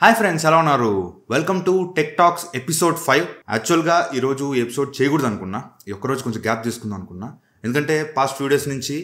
Hi friends, ఎలా ఉన్నారు? Welcome to tech talks episode 5. యాక్చువల్గా ఈరోజు ఎపిసోడ్ చేయకూడదు అనుకున్నా. ఈ ఒక్కరోజు కొంచెం గ్యాప్ తీసుకుందాం అనుకున్నా. ఎందుకంటే పాస్ట్ ఫ్యూ డేస్ నుంచి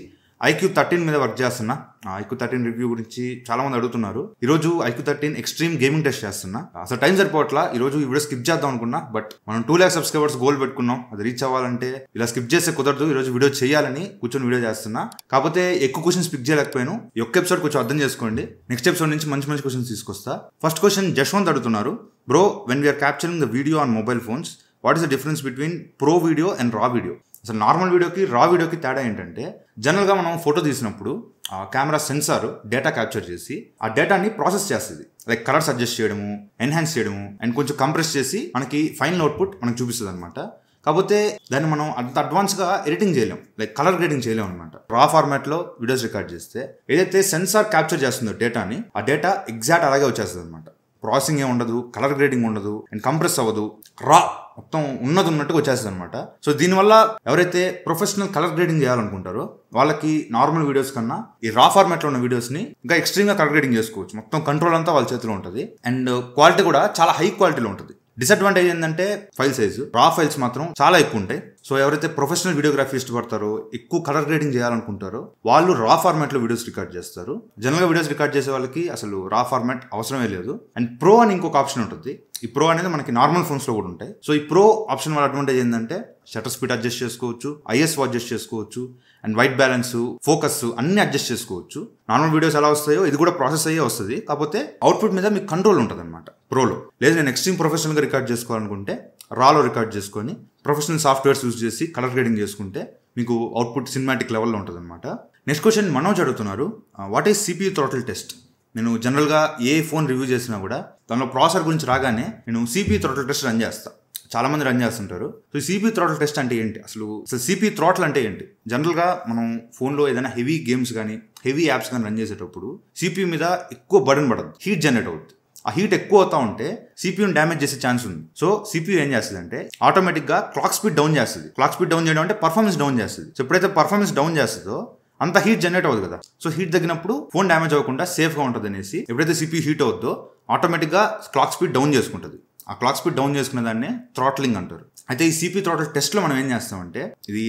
IQ13 మీద వర్క్ చేస్తున్నా. IQ13 రివ్యూ గురించి చాలా మంది అడుగుతున్నారు. ఈరోజు IQ13 ఎక్స్ట్రీమ్ గేమింగ్ టెస్ట్ చేస్తున్నా. అసలు టైం సరిపోవట్లా. ఈరోజు ఈ వీడియో స్కిప్ చేద్దాం అనుకున్నా, బట్ మనం 2 lakh సబ్స్క్రైబర్స్ గోల్ పెట్టుకున్నాం. అది రీచ్ అవ్వాలంటే ఇలా స్కిప్ చేస్తే కుదరదు. ఈరోజు వీడియో చేయాలని కూర్చొని వీడియో చేస్తున్నా. కాకపోతే ఎక్కువ క్వశ్చన్స్ పిక్ చేయలేకపోయాను. ఈ ఒక్క ఎపిసోడ్ కొంచెం అర్థం చేసుకోండి. నెక్స్ట్ ఎపిసోడ్ నుంచి మంచి మంచి క్వశ్చన్స్ తీసుకొస్తా. ఫస్ట్ క్వశ్చన్ జశ్వంత్ అడుగుతున్నారు. Bro, when we are capturing the video on mobile phones, what is the difference between pro video and raw video? అసలు నార్మల్ వీడియోకి రా వీడియోకి తేడా ఏంటంటే, జనరల్గా మనం ఫోటో తీసినప్పుడు ఆ కెమెరా సెన్సార్ డేటా క్యాప్చర్ చేసి ఆ డేటాని ప్రాసెస్ చేస్తుంది. లైక్ కలర్స్ అడ్జస్ట్ చేయడము, ఎన్హాన్స్ చేయడము, అండ్ కొంచెం కంప్రెస్ చేసి మనకి ఫైనల్ అవుట్పుట్ మనకు చూపిస్తుంది అనమాట. కాకపోతే దాన్ని మనం అంత అడ్వాన్స్గా ఎడిటింగ్ చేయలేం, లైక్ కలర్ గ్రేడింగ్ చేయలేం అనమాట. రా ఫార్మాట్లో వీడియోస్ రికార్డ్ చేస్తే ఏదైతే సెన్సార్ క్యాప్చర్ చేస్తుందో డేటాని, ఆ డేటా ఎగ్జాక్ట్ అలాగే వచ్చేస్తుంది అనమాట. ప్రాసెసింగ్ ఏ ఉండదు, కలర్ గ్రేడింగ్ ఉండదు, అండ్ కంప్రెస్ అవ్వదు. రా మొత్తం ఉన్నట్టుగా వచ్చేస్తుంది అనమాట. సో దీనివల్ల ఎవరైతే ప్రొఫెషనల్ కలర్ గ్రేడింగ్ చేయాలనుకుంటారో వాళ్ళకి నార్మల్ వీడియోస్ కన్నా ఈ రా ఫార్మాట్లో ఉన్న వీడియోస్ని ఇంకా ఎక్స్ట్రీమ్గా కలర్ గ్రేడింగ్ చేసుకోవచ్చు. మొత్తం కంట్రోల్ అంతా వాళ్ళ చేతిలో ఉంటుంది, అండ్ క్వాలిటీ కూడా చాలా హై క్వాలిటీలో ఉంటుంది. డిసడ్వాంటేజ్ ఏంటంటే ఫైల్ సైజు, రా ఫైల్స్ మాత్రం చాలా ఎక్కువ ఉంటాయి. సో ఎవరైతే ప్రొఫెషనల్ వీడియోగ్రఫీ ఇష్టపడతారో, ఎక్కువ కలర్ గ్రేడింగ్ చేయాలనుకుంటారో వాళ్ళు రా ఫార్మాట్లో వీడియోస్ రికార్డ్ చేస్తారు. జనరల్గా వీడియోస్ రికార్డ్ చేసే వాళ్ళకి అసలు రా ఫార్మాట్ అవసరమే లేదు. అండ్ ప్రో అని ఇంకొక ఆప్షన్ ఉంటుంది. ఈ ప్రో అనేది మనకి నార్మల్ ఫోన్స్లో కూడా ఉంటాయి. సో ఈ ప్రో ఆప్షన్ వల్ల అడ్వాంటేజ్ ఏంటంటే షటర్ స్పీడ్ అడ్జస్ట్ చేసుకోవచ్చు, ISO అడ్జస్ట్ చేసుకోవచ్చు, అండ్ వైట్ బ్యాలెన్స్, ఫోకస్ అన్ని అడ్జస్ట్ చేసుకోవచ్చు. నార్మల్ వీడియోస్ ఎలా వస్తాయో ఇది కూడా ప్రాసెస్ అయ్యే వస్తుంది. కాకపోతే అవుట్పుట్ మీద మీకు కంట్రోల్ ఉంటుంది అనమాట ప్రోలో. లేదు నేను ఎక్స్ట్రీమ్ ప్రొఫెషనల్గా రికార్డ్ చేసుకోవాలనుకుంటే రాలో రికార్డ్ చేసుకొని ప్రొఫెషనల్ సాఫ్ట్వేర్స్ యూజ్ చేసి కలర్ గ్రేడింగ్ చేసుకుంటే మీకు అవుట్పుట్ సినిమాటిక్ లెవెల్లో ఉంటుంది అనమాట. నెక్స్ట్ క్వశ్చన్ మనోజ్ అడుగుతున్నారు. What is CPU throttle test? నేను జనరల్గా ఏ ఫోన్ రివ్యూ చేసినా కూడా దానిలో ప్రాసెసర్ గురించి రాగానే నేను CPU థ్రాటిల్ టెస్ట్ రన్ చేస్తాను. చాలా మంది రన్ చేస్తుంటారు. సో CPU థ్రాటిల్ టెస్ట్ అంటే ఏంటి, అసలు CPU థ్రాటిల్ అంటే ఏంటి? జనరల్గా మనం ఫోన్లో ఏదైనా హెవీ గేమ్స్ కానీ హెవీ యాప్స్ కానీ రన్ చేసేటప్పుడు CPU మీద ఎక్కువ బర్డన్ పడదు, హీట్ జనరేట్ అవుతుంది. ఆ హీట్ ఎక్కువ అవుతా ఉంటే CPUని డ్యామేజ్ చేసే ఛాన్స్ ఉంది. సో CPU ఏం చేస్తుంది అంటే ఆటోమేటిక్గా క్లాక్ స్పీడ్ డౌన్ చేస్తుంది. క్లాక్ స్పీడ్ డౌన్ చేయడం అంటే పర్ఫార్మెన్స్ డౌన్ చేస్తుంది. సో ఎప్పుడైతే పర్ఫార్మెన్స్ డౌన్ చేస్తుందో అంత హీట్ జనరేట్ అవ్వదు కదా. సో హీట్ తగ్గినప్పుడు ఫోన్ డ్యామేజ్ అవ్వకుండా సేఫ్గా ఉంటుంది అనేసి ఎప్పుడైతే CPU హీట్ అవుతుందో ఆటోమేటిక్గా క్లాక్ స్పీడ్ డౌన్ చేసుకుంటుంది. ఆ క్లాక్ స్పీడ్ డౌన్ చేసుకునే దాన్ని థ్రాట్లింగ్ అంటారు. అయితే ఈ CPU థ్రాటిల్ టెస్ట్లో మనం ఏం చేస్తామంటే ఇది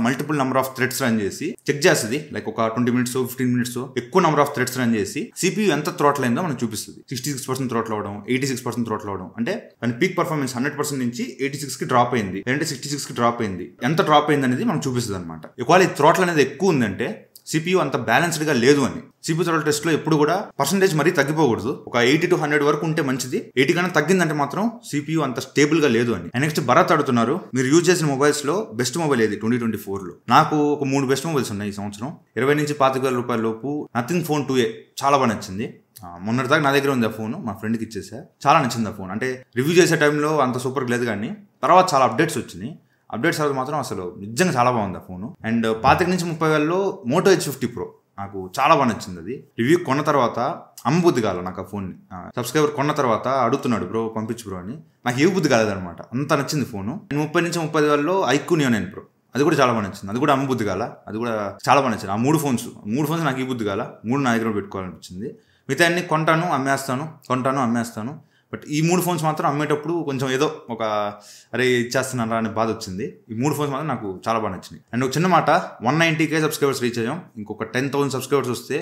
multiple number of threads run చేసి చెక్ చేస్తుంది. లైక్ ఒక 20 minutes 15 minutes ఎక్కువ నెంబర్ ఆఫ్ థ్రెడ్స్ రన్ చేసి CPU ఎంత థ్రాటిల్ అయిందో మనకు చూపిస్తుంది. 66% థ్రాటిల్ అవడం, 86% థ్రాటిల్ అవడం, అంటే దాని పీక్ పర్ఫార్మెన్స్ 100% నుంచి 86కి డ్రాప్ అయింది, లేదంటే 66కి డ్రాప్ అయింది, ఎంత డ్రాప్ అయింది అనేది మనకు చూపిస్తుంది అనమాట. ఒకవేళ ఈ థ్రాటిల్ అనేది ఎక్కువ ఉందంటే CPU అంత బ్యాలెన్స్డ్గా లేదు అని. CPU థ్రాటిల్ టెస్ట్లో ఎప్పుడు కూడా పర్సెంటేజ్ మరీ తగ్గిపోకూడదు. ఒక 80 to 100 వరకు ఉంటే మంచిది. 80 కన్నా తగ్గిందంటే మాత్రం CPU అంత స్టేబుల్గా లేదు అని. నెక్స్ట్ భరత్ అడుగుతున్నారు, మీరు యూజ్ చేసిన మొబైల్స్లో బెస్ట్ మొబైల్ ఏది 2024లో? నాకు ఒక 3 బెస్ట్ మొబైల్స్ ఉన్నాయి ఈ సంవత్సరం. 20 నుంచి 25,000 రూపాయల లోపు నథింగ్ ఫోన్ 2A చాలా బాగా నచ్చింది. మొన్నటిదాకా నా దగ్గర ఉంది ఆ ఫోన్, మా ఫ్రెండ్కి ఇచ్చేసా. చాలా నచ్చింది ఆ ఫోన్. అంటే రివ్యూ చేసే టైంలో అంత సూపర్గా లేదు, కానీ తర్వాత చాలా అప్డేట్స్ వచ్చినాయి. అప్డేట్స్ అనేది మాత్రం అసలు నిజంగా చాలా బాగుంది ఆ ఫోను. అండ్ 25 నుంచి 30,000లో మోటో H50 Pro నాకు చాలా బాగా నచ్చింది. అది రివ్యూ కొన్న తర్వాత అమ్మబుద్ధి కాలేదు నాకు ఆ ఫోన్ని. సబ్స్క్రైబర్ కొన్న తర్వాత అడుగుతున్నాడు, బ్రో పంపించు బ్రో అని. నాకు ఏ బుద్ధి కాలేదనమాట, అంత నచ్చింది ఫోను. 30 నుంచి 30,000లో IQ Neo 9 Pro అది కూడా చాలా బాగా నచ్చింది. అది కూడా అమ్మబుద్ధి కాల, అది కూడా చాలా బాగా నచ్చింది. ఆ మూడు ఫోన్స్ నాకు ఈ బుద్ధి కాల, 3 నా దగ్గర పెట్టుకోవాలనిపించింది. మిగతా అన్ని కొంటాను అమ్మేస్తాను. బట్ ఈ 3 ఫోన్స్ మాత్రం అమ్మేటప్పుడు కొంచెం ఏదో ఒక అరే ఇచ్చేస్తున్నారా అనే బాధ వచ్చింది. ఈ 3 ఫోన్స్ మాత్రం నాకు చాలా బాగా నచ్చినాయి. అండ్ ఒక చిన్న మాట, 190K సబ్స్క్రైబర్స్ రీచ్ అయ్యాం. ఇంకొక 10,000 సబ్స్క్రైబర్స్ వస్తే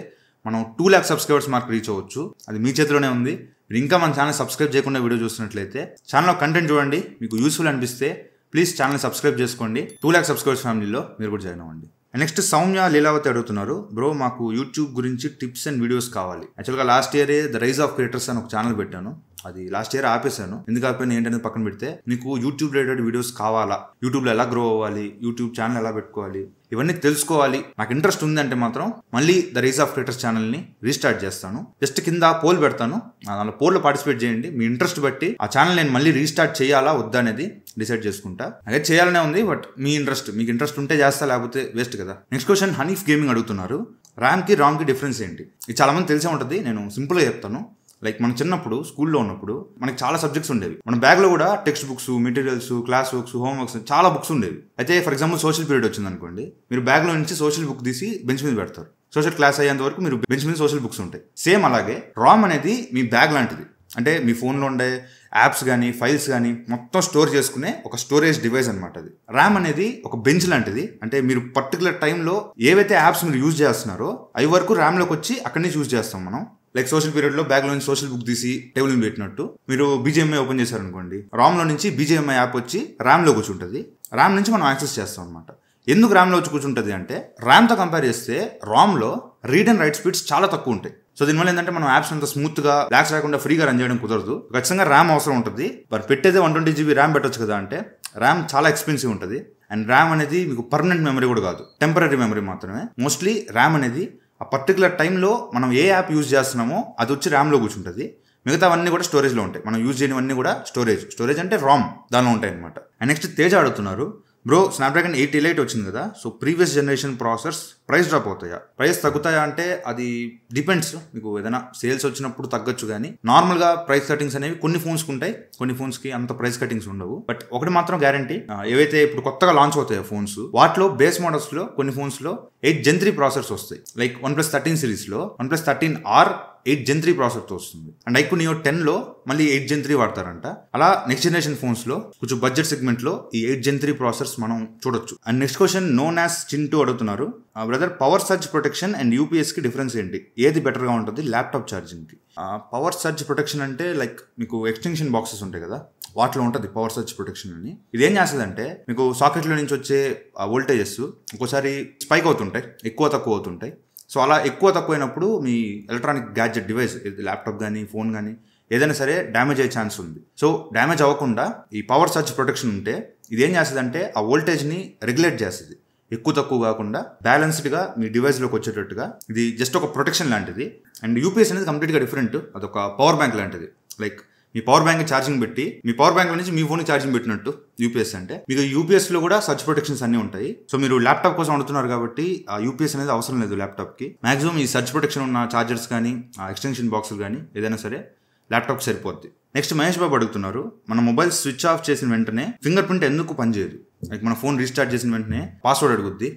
మనం 2 lakh సబ్స్క్రైబర్స్ మార్క్ రీచ్ అవ్వచ్చు. అది మీ చేతిలోనే ఉంది. మీరు ఇంకా మన ఛానల్ సబ్స్క్రైబ్ చేయకుండా వీడియో చూస్తున్నట్లయితే ఛానల్లో కంటెంట్ చూడండి, మీకు యూస్ఫుల్ అనిపిస్తే ప్లీజ్ ఛానల్ సబ్స్క్రైబ్ చేసుకోండి. 2 lakh సబ్స్క్రైబర్స్ ఫ్యామిలీలో మీరు కూడా జాయిన్ అవ్వండి. నెక్స్ట్ సౌమ్య లీలావతి అడుగుతున్నారు, బ్రో మాకు యూట్యూబ్ గురించి టిప్స్ అండ్ వీడియోస్ కావాలి. యాక్చువల్గా లాస్ట్ ఇయరే ద రైజ్ ఆఫ్ క్రియేటర్స్ అని ఒక ఛానల్ పెట్టాను. అది లాస్ట్ ఇయర్ ఆపేశాను. ఎందుకు ఆపాను ఏంటనేది పక్కన పెడితే, మీకు యూట్యూబ్ రిలేటెడ్ వీడియోస్ కావాలా, యూట్యూబ్లో ఎలా గ్రో అవ్వాలి, యూట్యూబ్ ఛానల్ ఎలా పెట్టుకోవాలి, ఇవన్నీ తెలుసుకోవాలి, నాకు ఇంట్రెస్ట్ ఉంది అంటే మాత్రం మళ్ళీ ద రైజ్ ఆఫ్ క్రియేటర్స్ ఛానల్ని రీస్టార్ట్ చేస్తాను. జస్ట్ కింద పోల్ పెడతాను, దానిలో పోల్లో పార్టిసిపేట్ చేయండి. మీ ఇంట్రెస్ట్ బట్టి ఆ ఛానల్ నేను మళ్ళీ రీస్టార్ట్ చేయాలా వద్దా అనేది డిసైడ్ చేసుకుంటా. అదే చేయాలనే ఉంది, బట్ మీకు ఇంట్రెస్ట్ ఉంటే చేస్తా, లేకపోతే వేస్ట్ కదా. నెక్స్ట్ క్వశ్చన్ హనీఫ్ గేమింగ్ అడుగుతున్నారు, ర్యామ్కి రామ్కి డిఫరెన్స్ ఏంటి? ఇది చాలా మంది తెలిసే ఉంటుంది, నేను సింపుల్గా చెప్తాను. లైక్ మన చిన్నప్పుడు స్కూల్లో ఉన్నప్పుడు మనకి చాలా సబ్జెక్ట్స్ ఉండేవి. మన బ్యాగ్లో కూడా text books, materials, class works, homeworks చాలా బుక్స్ ఉండేవి. అయితే ఫర్ ఎగ్జాంపుల్ సోషల్ పీరియడ్ వచ్చింది అనుకోండి, మీరు బ్యాగ్లో నుంచి సోషల్ బుక్ తీసి బెంచ్ మీద పెడతారు. సోషల్ క్లాస్ అయ్యేంత వరకు మీరు బెంచ్ మీద సోషల్ బుక్స్ ఉంటాయి. సేమ్ అలాగే రామ్ అనేది మీ బ్యాగ్ లాంటిది. అంటే మీ ఫోన్లో ఉండే యాప్స్ కానీ ఫైల్స్ కానీ మొత్తం స్టోర్ చేసుకునే ఒక స్టోరేజ్ డివైస్ అనమాట అది. ర్యామ్ అనేది ఒక బెంచ్ లాంటిది. అంటే మీరు పర్టికులర్ టైంలో ఏవైతే యాప్స్ మీరు యూజ్ చేస్తున్నారో అవి వరకు ర్యామ్లోకి వచ్చి అక్కడి నుంచి యూజ్ చేస్తాం మనం. లైక్ సోషల్ పీరియడ్లో బ్యాగ్లో నుంచి సోషల్ బుక్ తీసి టేబుల్ మీద పెట్టినట్టు మీరు BGMI ఓపెన్ చేశారనుకోండి, రామ్లో నుంచి BGMI యాప్ వచ్చి ర్యామ్లో కూర్చుంటుంది. ర్యామ్ నుంచి మనం యాక్సెస్ చేస్తాం అనమాట. ఎందుకు ర్యామ్లో వచ్చి కూర్చుంటుంది అంటే ర్యామ్తో కంపేర్ చేస్తే రామ్లో రీడ్ అండ్ రైట్ స్పీడ్స్ చాలా తక్కువ ఉంటాయి. సో దీనివల్ల ఏంటంటే మనం యాప్స్ అంత స్మూత్గా బ్లాక్స్ రాకుండా ఫ్రీగా రన్ చేయడం కుదరదు. ఖచ్చితంగా ర్యామ్ అవసరం ఉంటుంది. మరి పెట్టేదే 120 GB ర్యామ్ పెట్టొచ్చు కదా అంటే ర్యామ్ చాలా ఎక్స్పెన్సివ్ ఉంటుంది. అండ్ ర్యామ్ అనేది మీకు పర్మనెంట్ మెమరీ కూడా కాదు, టెంపరీ మెమరీ మాత్రమే. మోస్ట్లీ ర్యామ్ అనేది ఆ పర్టికులర్ టైంలో మనం ఏ యాప్ యూజ్ చేస్తున్నామో అది వచ్చి ర్యామ్లో కూర్చుంటుంది. మిగతావన్నీ కూడా స్టోరేజ్లో ఉంటాయి. మనం యూజ్ చేయనివన్నీ కూడా స్టోరేజ్ అంటే రామ్ దానిలో ఉంటాయి అనమాట. అండ్ నెక్స్ట్ తేజ అడుగుతున్నారు, బ్రో స్నాప్డ్రాగన్ 8 Elite వచ్చింది కదా, so previous generation processors price drop అవుతాయా, ప్రైస్ తగ్గుతాయా అంటే అది డిపెండ్స్. మీకు ఏదైనా సేల్స్ వచ్చినప్పుడు తగ్గొచ్చు, కానీ నార్మల్గా ప్రైస్ కటింగ్స్ అనేవి కొన్ని ఫోన్స్కి ఉంటాయి, కొన్ని ఫోన్స్కి అంత ప్రైస్ కటింగ్స్ ఉండవు. బట్ ఒకటి మాత్రం గ్యారంటీ, ఏవైతే ఇప్పుడు కొత్తగా లాంచ్ అవుతాయో ఫోన్స్ వాటిలో బేస్ మోడల్స్లో కొన్ని ఫోన్స్లో 8 Gen 3 ప్రాసెసర్స్ వస్తాయి. లైక్ OnePlus 13 సిరీస్లో OnePlus 13R 8 Gen 3 ప్రాసెసర్తో వస్తుంది. అండ్ iQOO Neo 10లో మళ్ళీ 8 Gen 3 వాడతారంట. అలా నెక్స్ట్ జనరేషన్ ఫోన్స్లో కొంచెం బడ్జెట్ సెగ్మెంట్లో ఈ 8 Gen 3 ప్రాసెసర్స్ మనం చూడొచ్చు. And next question known as Chin2 అడుగుతున్నారు, brother power surge protection and యూపీఎస్కి డిఫరెన్స్ ఏంటి, ఏది బెటర్గా ఉంటుంది ల్యాప్టాప్ ఛార్జింగ్కి? పవర్ సర్జ్ ప్రొటెక్షన్ అంటే లైక్ మీకు ఎక్స్టెన్షన్ బాక్సెస్ ఉంటాయి కదా, వాటిలో ఉంటుంది పవర్ సర్జ్ ప్రొటెక్షన్ అని. ఇదేం చేస్తుందంటే మీకు సాకెట్లో నుంచి వచ్చే వోల్టేజెస్ ఒక్కోసారి స్పైక్ అవుతుంటాయి, ఎక్కువ తక్కువ అవుతుంటాయి. సో అలా ఎక్కువ తక్కువైనప్పుడు మీ ఎలక్ట్రానిక్ గ్యాడ్జెట్ డివైస్ ల్యాప్టాప్ కానీ ఫోన్ కానీ ఏదైనా సరే డ్యామేజ్ అయ్యే ఛాన్స్ ఉంది. సో డ్యామేజ్ అవ్వకుండా ఈ పవర్ సర్జ్ ప్రొటెక్షన్ ఉంటే ఇదేం చేస్తుందంటే ఆ వోల్టేజ్ని రెగ్యులేట్ చేస్తుంది, ఎక్కువ తక్కువ కాకుండా బ్యాలెన్స్డ్గా మీ డివైస్లోకి వచ్చేటట్టుగా. ఇది జస్ట్ ఒక ప్రొటెక్షన్ లాంటిది. అండ్ యూపీఎస్ అనేది కంప్లీట్గా డిఫరెంట్, అదొక పవర్ బ్యాంక్ లాంటిది. లైక్ మీ పవర్ బ్యాంక్ ఛార్జింగ్ పెట్టి మీ పవర్ బ్యాంక్ నుంచి మీ ఫోన్కి ఛార్జింగ్ పెట్టినట్టు యూపీఎస్ అంటే. మీకు యూపీఎస్లో కూడా సర్చ్ ప్రొటెక్షన్స్ అన్నీ ఉంటాయి. సో మీరు ల్యాప్టాప్ కోసం అడుగుతున్నారు కాబట్టి ఆ యూపీఎస్ అనేది అవసరం లేదు ల్యాప్టాప్కి. మాక్సిమం ఈ సర్చ్ ప్రొటెక్షన్ ఉన్న ఛార్జర్స్ కానీ ఎక్స్టెన్షన్ బాక్సులు కానీ ఏదైనా సరే ల్యాప్టాప్ సరిపోద్ది. నెక్స్ట్ మహేష్ బాబు అడుగుతున్నారు, మన మొబైల్ స్విచ్ ఆఫ్ చేసిన వెంటనే ఫింగర్ ప్రింట్ ఎందుకు పనిచేయదు? లైక్ మన ఫోన్ రీస్టార్ట్ చేసిన వెంటనే పాస్వర్డ్ అడుగుద్ది,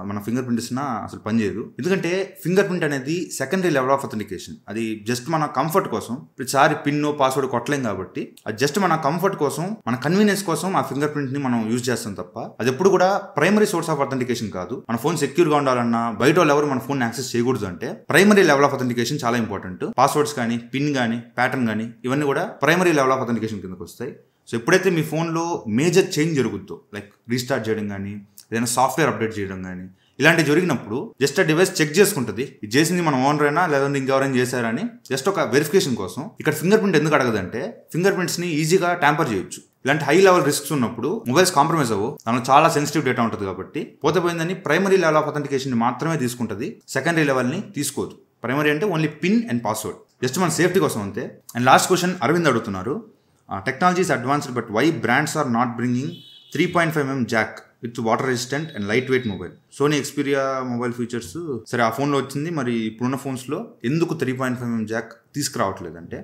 మన ఫింగర్ ప్రింట్ ఇచ్చినా అసలు పనిచేయదు. ఎందుకంటే ఫింగర్ ప్రింట్ అనేది సెకండరీ లెవెల్ ఆఫ్ అథెంటికేషన్. అది జస్ట్ మన కంఫర్ట్ కోసం, ప్రతిసారి పిన్ పాస్వర్డ్ కొట్టలేం కాబట్టి అది జస్ట్ మన కంఫర్ట్ కోసం, మన కన్వీనియన్స్ కోసం ఆ ఫింగర్ ప్రింట్ ని మనం యూజ్ చేస్తాం తప్ప అది ఎప్పుడు కూడా ప్రైమరీ సోర్స్ ఆఫ్ అథెంటికేషన్ కాదు. మన ఫోన్ సెక్యూర్ గా ఉండాలన్నా, బయట వాళ్ళు ఎవరు మన ఫోన్ యాక్సెస్ చేయకూడదు అంటే ప్రైమరీ లెవెల్ ఆఫ్ అథెంటికేషన్ చాలా ఇంపార్టెంట్. పాస్వర్డ్స్ కానీ, పిన్ కానీ, ప్యాటర్న్ కానీ ఇవన్నీ కూడా ప్రైమరీ లెవెల్ ఆఫ్ అథెంటికేషన్ కిందకి వస్తాయి. సో ఎప్పుడైతే మీ ఫోన్లో మేజర్ చేంజ్ జరుగుతుందో, లైక్ రీస్టార్ట్ చేయడం కానీ, ఏదైనా సాఫ్ట్వేర్ అప్డేట్ చేయడం కానీ ఇలాంటివి జరిగినప్పుడు జస్ట్ ఆ డివైస్ చెక్ చేసుకుంటుంది, ఇది చేసింది మనం ఓనర్ అయినా లేదంటే ఇంకెవరైనా చేశారని, జస్ట్ ఒక వెరిఫికేషన్ కోసం. ఇక్కడ ఫింగర్ ప్రింట్ ఎందుకు అడగదంటే ఫింగర్ ప్రింట్స్ని ఈజీగా ట్యాంపర్ చేయొచ్చు. ఇలాంటి హై లెవెల్ రిస్క్స్ ఉన్నప్పుడు మొబైల్స్ కాంప్రమైజ్ అవ్వవు, దానిలో చాలా సెన్సిటివ్ డేటా ఉంటుంది కాబట్టి పోతే పోయిందని ప్రైమరీ లెవెల్ ఆఫ్ అథెంటికేషన్ మాత్రమే తీసుకుంటుంది, సెకండరీ లెవెల్ని తీసుకోదు. ప్రైమరీ అంటే only pin and password, just మన సేఫ్టీ కోసం అంతే. అండ్ లాస్ట్ క్వశ్చన్ అరవింద్ అడుగుతున్నారు, technologies advanced but why brands are not bringing 3.5mm jack with water resistant and light weight mobile? Sony Xperia mobile features సరే ఆ ఫోన్లో వచ్చింది, మరి ఇప్పుడున్న ఫోన్స్లో ఎందుకు 3.5mm జాక్ తీసుకురావట్లేదంటే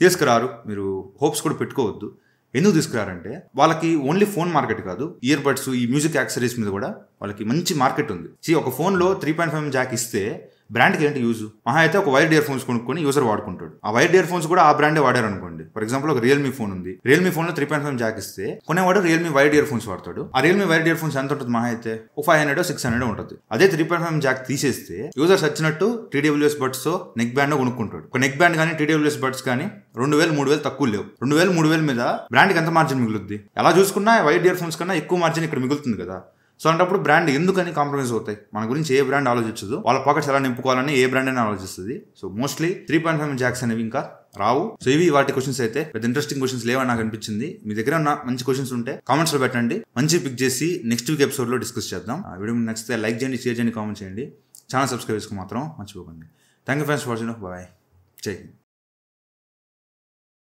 తీసుకురారు, మీరు హోప్స్ కూడా పెట్టుకోవద్దు. ఎందుకు తీసుకురారంటే వాళ్ళకి ఓన్లీ ఫోన్ మార్కెట్ కాదు, ఇయర్ బడ్స్, ఈ మ్యూజిక్ యాక్సెసరీస్ మీద కూడా వాళ్ళకి మంచి మార్కెట్ ఉంది. ఒక ఫోన్లో 3.5mm జాక్ ఇస్తే బ్రాండ్కి ఏంటి యూజ్? మహా అయితే ఒక వైర్డ్ ఇయర్ ఫోన్స్ కొనుక్కొని యూజర్ వాడుకుంటాడు. ఆ వైర్డ్ ఇయర్ ఫోన్స్ కూడా ఆ బ్రాండే వాడారు అనుకోండి. ఫర్ ఎగ్జాంపుల్ ఒక రియల్మీ ఫోన్ ఉంది, రియల్మీ ఫోన్లో 3.5mm జాక్ ఇస్తే కొనేవాడు రియల్మీ వైర్డ్ ఇయర్ ఫోన్స్ వాడతాడు. ఆ రియల్మీ వైర్డ్ ఇయర్ ఫోన్స్ ఎంత ఉంటుంది? మహా అయితే ఒక 500-600 ఉంటుంది. అదే 3.5mm జాక్ తీసేస్తే యూజర్స్ వచ్చినట్టు TWS బడ్స్ నెక్ బ్యాండ్ కొనుక్కుంటాడు. ఒక నెక్ బ్యాండ్ కానీ TWS బడ్స్ కానీ 2000-3000 తక్కువ లేవు. 2000-3000 మీద బ్రాండ్కి ఎంత మార్జిన్ మిగులుద్ది? ఎలా చూసుకున్నా వైర్డ్ ఇయర్ ఫోన్స్ కన్నా ఎక్కువ మార్జిన్ ఇక్కడ మిగులుతుంది కదా. సో అంటప్పుడు బ్రాండ్ ఎందుకని కాంప్రమైజ్ అవుతాయి? మన గురించి ఏ బ్రాండ్ ఆలోచించదు, వాళ్ళ పాకెట్స్ ఎలా నింపుకోవాలని ఏ బ్రాండ్ అయినా ఆలోచిస్తుంది. సో మోస్ట్లీ 3.5mm జాక్స్ అనేవి ఇంకా రావు. సో ఇవి వాటి క్వశ్చన్స్ అయితే పెద్ద ఇంట్రెస్టింగ్ క్వశ్చన్స్ లేవని నాకు అనిపించింది. మీ దగ్గర ఉన్న మంచి క్వశ్చన్స్ ఉంటే కామెంట్స్లో పెట్టండి, మంచి పిక్ చేసి నెక్స్ట్ వీక్ ఎపిసోడ్లో డిస్కస్ చేద్దాం. ఆ వీడియో మీకు నచ్చితే లైక్ చేయండి, షేర్ చేయండి, కామెంట్ చేయండి, ఛానల్ సబ్స్క్రైబ్ చేసుకో మాత్రం మర్చిపోకండి. Thank you friends for watching. Bye, Jai Hind.